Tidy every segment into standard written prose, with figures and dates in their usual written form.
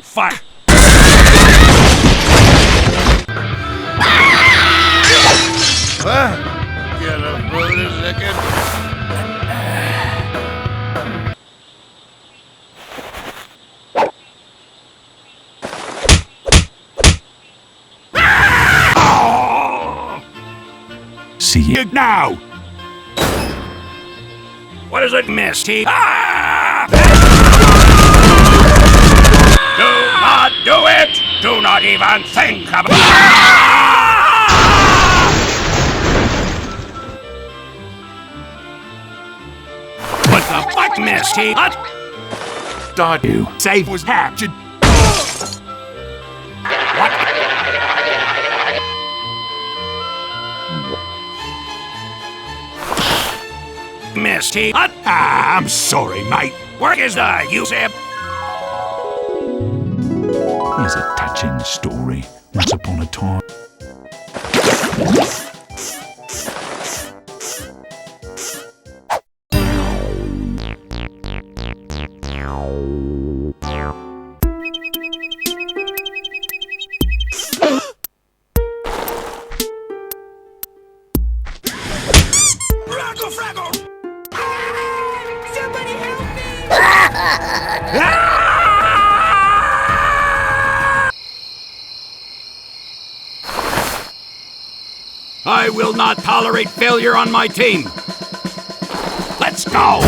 Fuck! Get a food a second. See you now! What is it, Misty? Ah! Do not do it! Do not even think about it! What the fuck, Misty? What? Daiyousei was captured. What? Misty? What? Ah, I'm sorry, mate. Where is Daiyousei? Here's a touching story. Once upon a time. Somebody help me! I will not tolerate failure on my team. Let's go!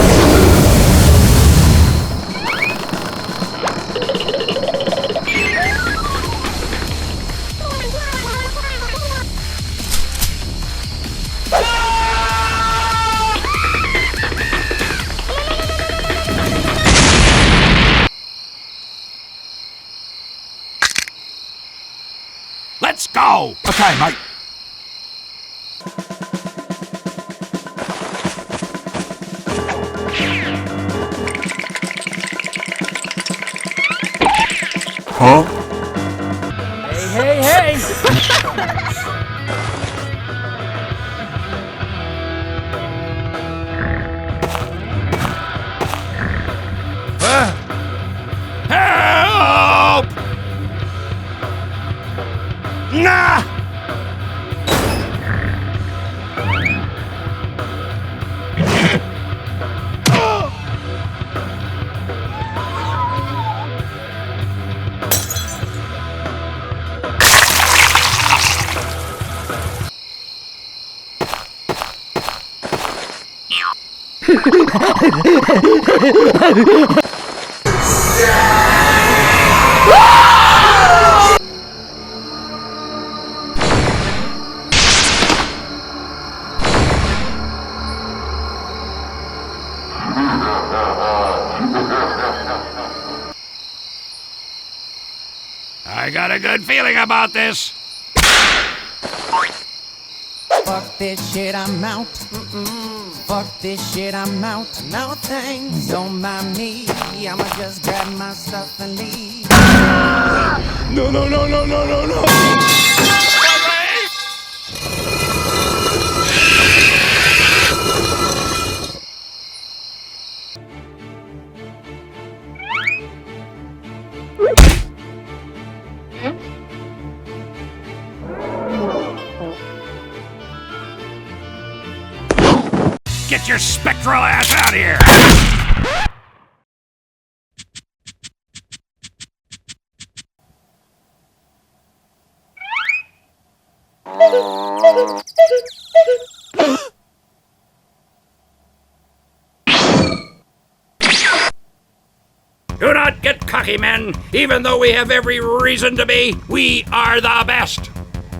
Let's go! Okay, mate. Huh? Hey, hey, hey! Help! Nah! I got a good feeling about this. Fuck this shit, I'm out. Fuck this shit, I'm out. No thanks, don't mind me. I'ma just grab my stuff and leave. No, no, no, no, no, no, no! Get your spectral ass out of here! Do not get cocky, men. Even though we have every reason to be, we are the best.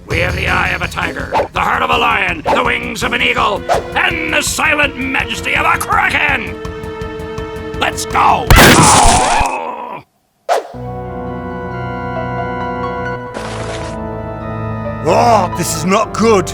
We have the eye of a tiger, the heart of a lion, the wings of an eagle, and the silent majesty of a kraken! Let's go! Oh! Oh, this is not good.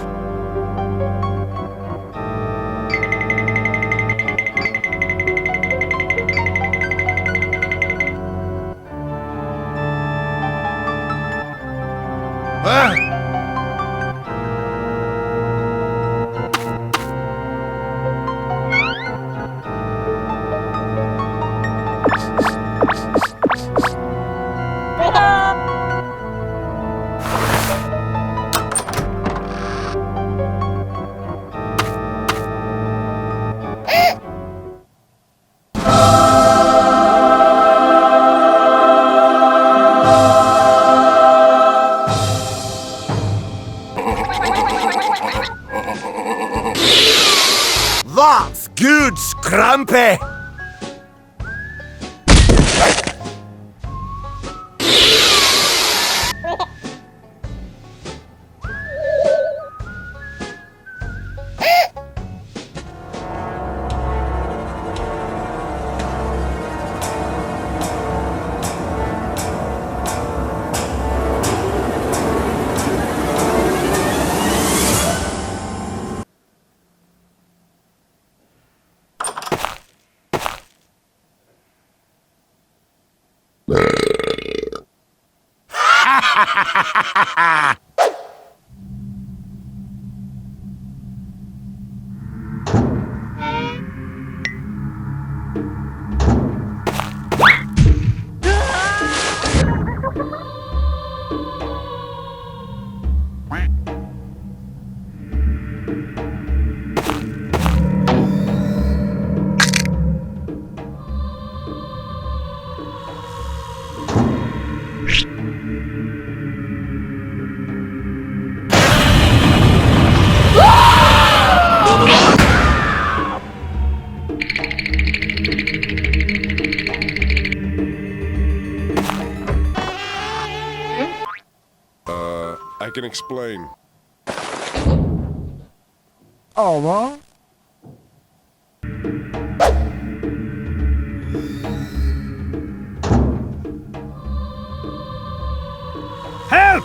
That's good, Scrumpy! I can explain. Oh, what? Help!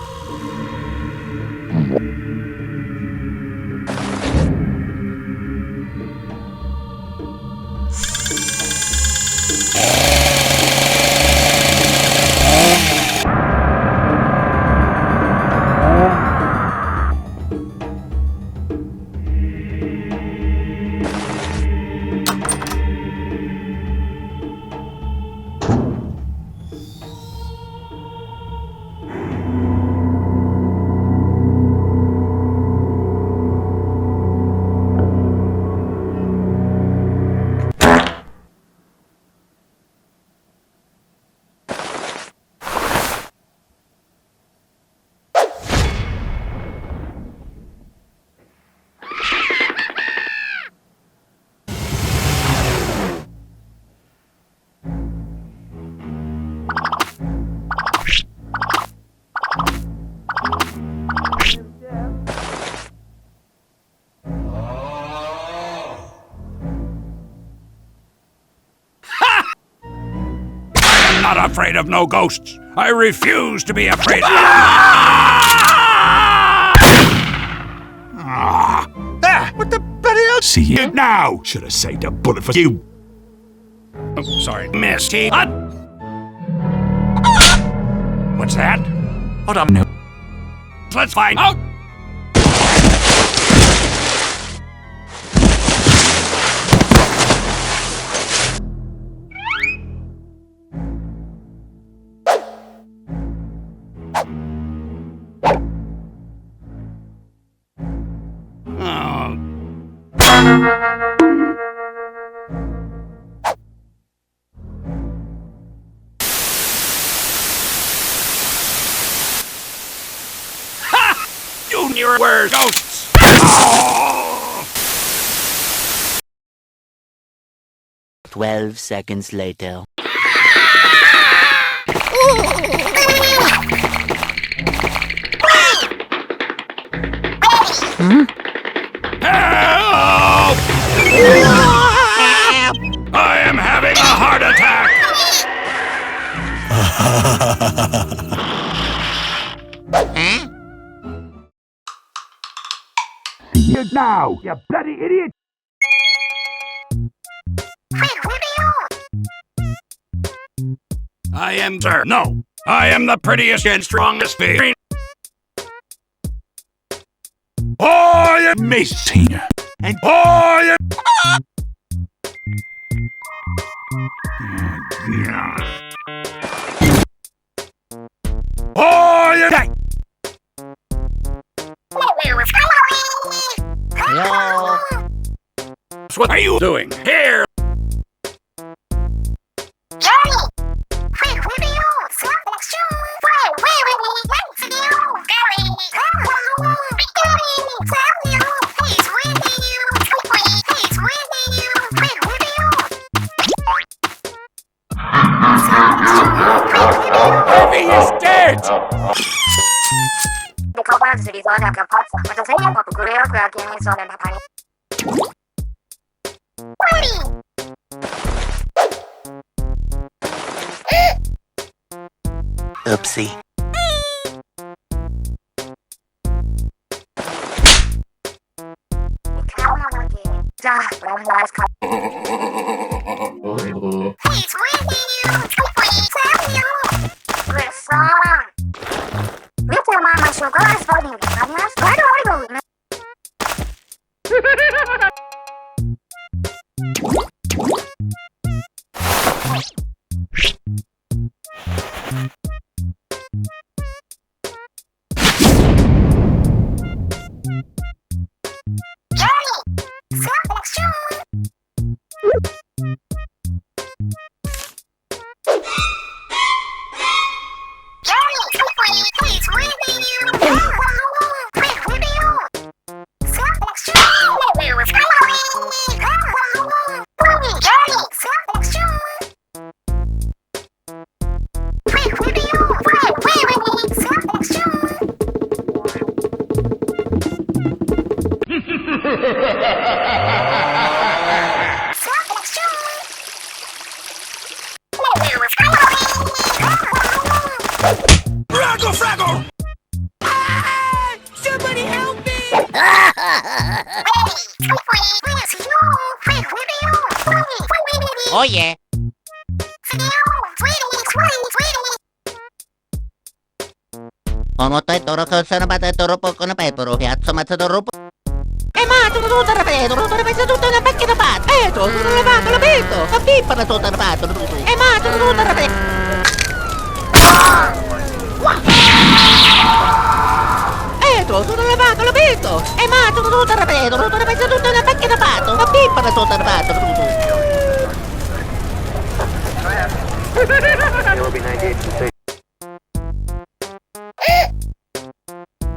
I'm not afraid of no ghosts. I refuse to be afraid. What the bloody hell? See you. Now! Should have saved a bullet for you. Oh, sorry. Misty. What's that? Hold on. No. Let's find out. Junior, where's ghosts? Oh! 12 seconds later. Help! I am having a heart You now, you bloody idiot! I am Cirno. I am the prettiest and strongest being. I am Mason. and I am. I am. Yo. What are you doing here? He is dead! Oopsie. Fraggle, fraggle! Somebody help me! Oh yeah. Omoto toro cosa bate toro poco na petro, piazza mazza toro. E ma tu tutto ripeto, tutto ripeto tutto una macchina fatta. Tu non levato la vedo, la pippa na tutto ripeto. E ma tu tutto ripeto. Tu non levato la vedo. E ma tu tutto ripeto, tutto ripeto tutto una macchina fatta. La pippa na tutto ripeto.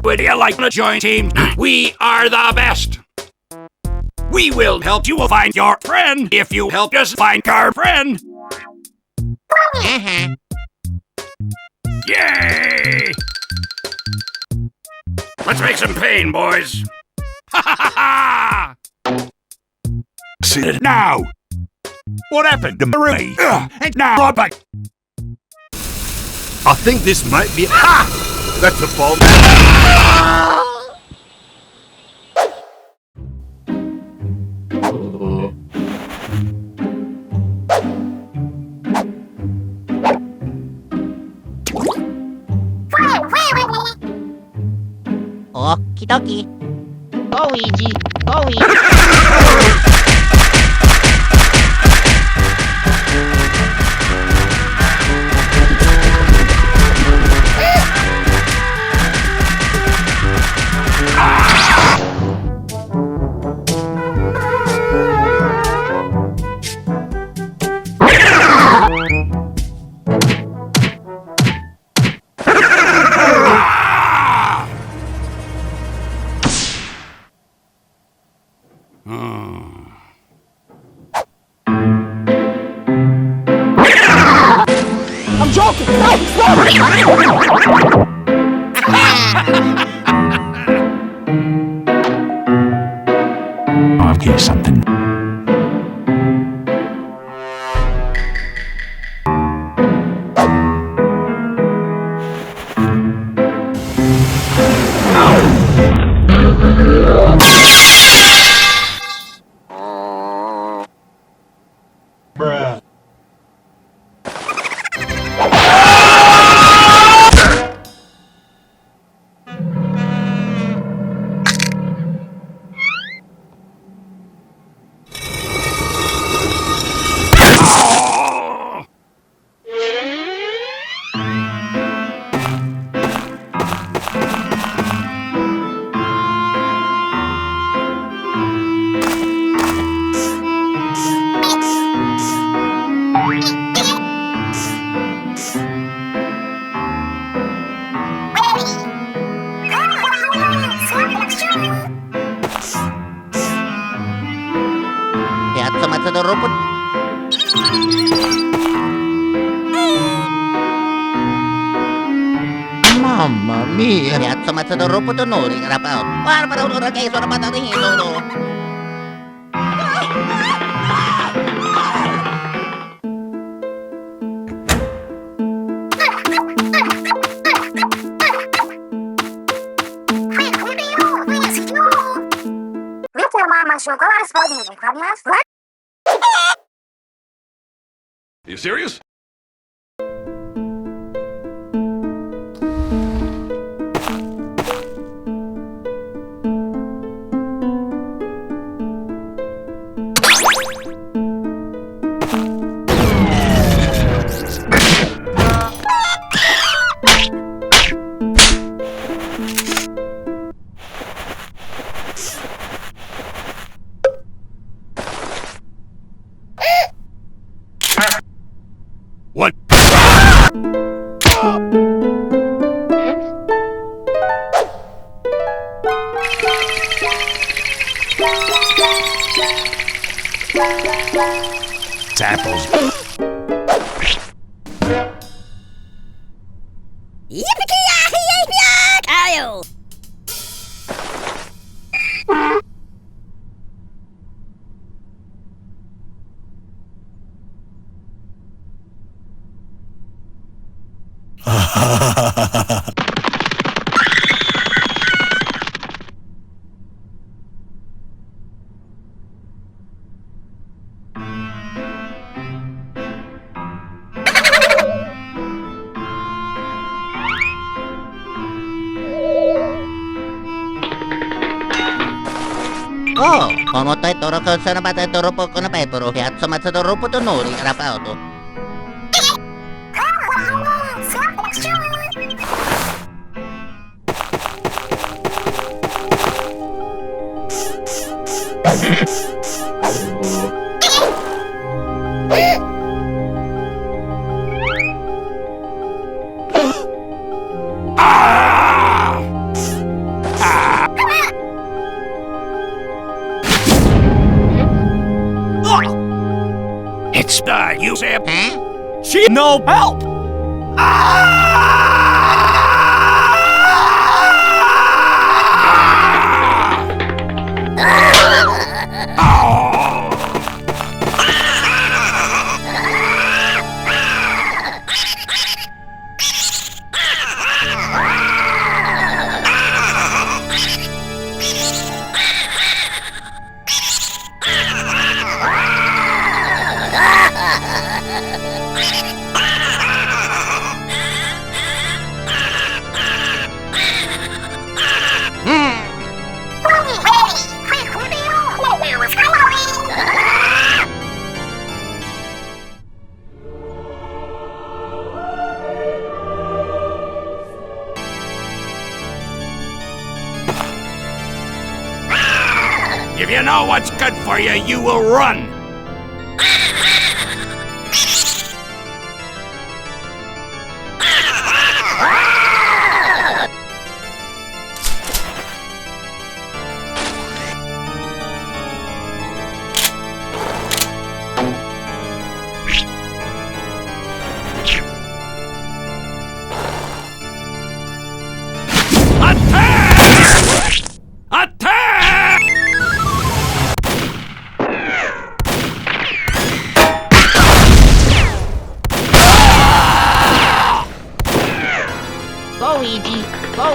Would you like to join team? We are the best. We will help you find your friend if you help us find our friend. Yay! Let's make some pain, boys. Ha ha ha! See it now! What happened to Marie? And now I'm back! I think this might be. Ha! That's a bomb. Okie dokie. Go Luigi. Go Luigi. I'm joking! No! I'll get something. rupo. Mamma mia! Cazzo, mazza del rupo d'onore, carapato. Guarda, un'ora che sono patatino. You serious? What? It's apples. Kyle! Oh, come te toro che sono battuto rupo con pepero. Cazzo, mazza del rupo d'onore, carapato. It's Daiyousei. Huh? She no help. If you know what's good for you, you will run.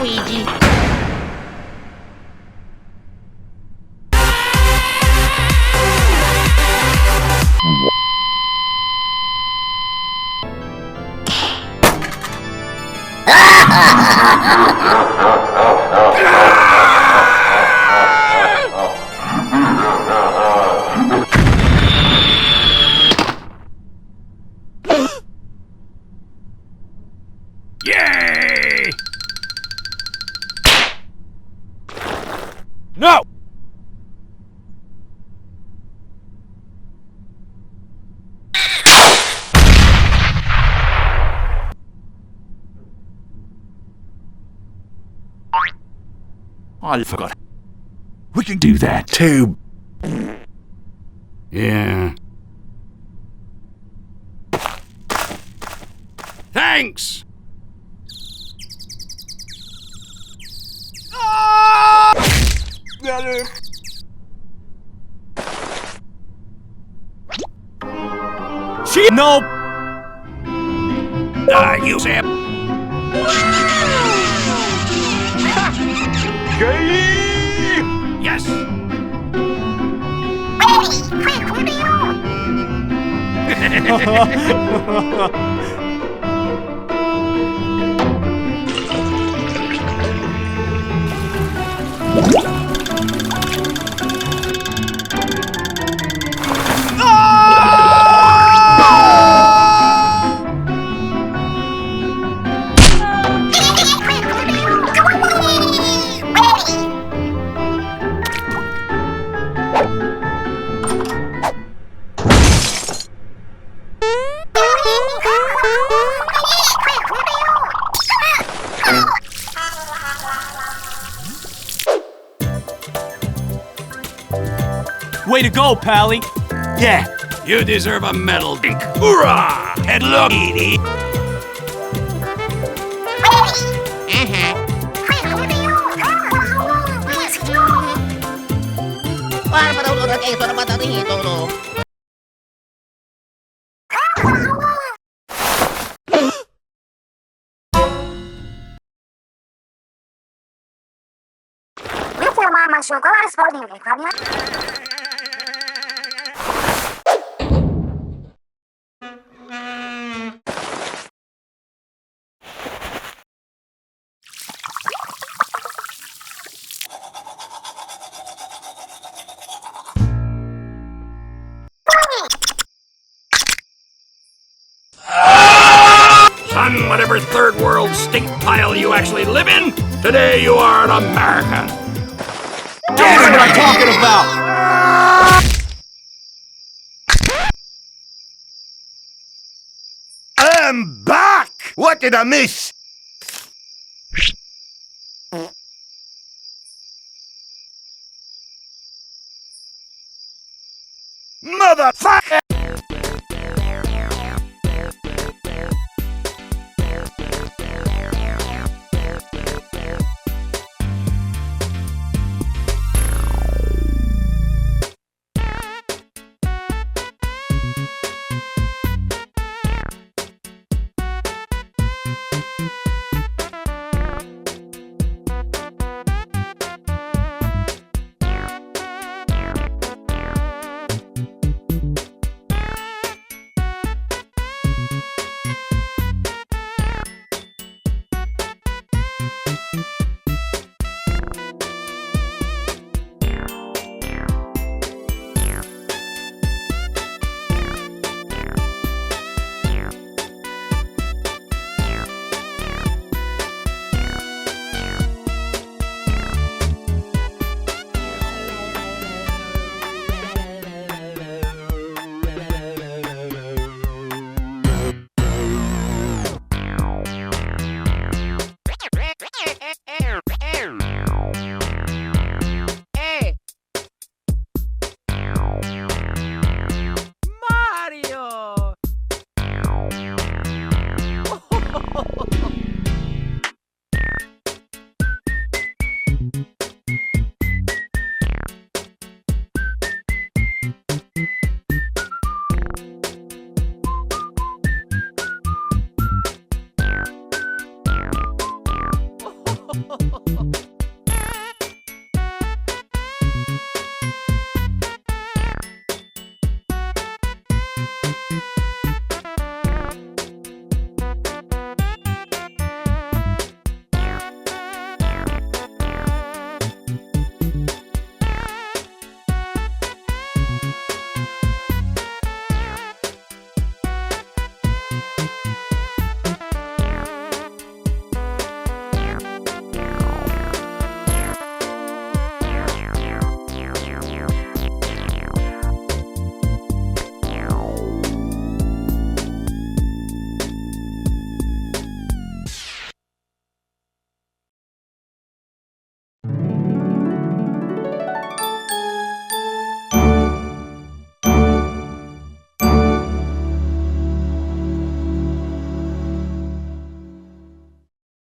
Luigi. Yay! No! I forgot. We can do that too. Yeah, Thanks! No! Daiyousei! Yes! Way to go, Pally! Yeah. You deserve a medal, Inkura! And look, Edie! Para madudurot kayo sa napatang ito, no? Son, whatever third world stink pile you actually live in, today you are an American. That's what I'm talking about! I'm back! What did I miss? Motherfucker!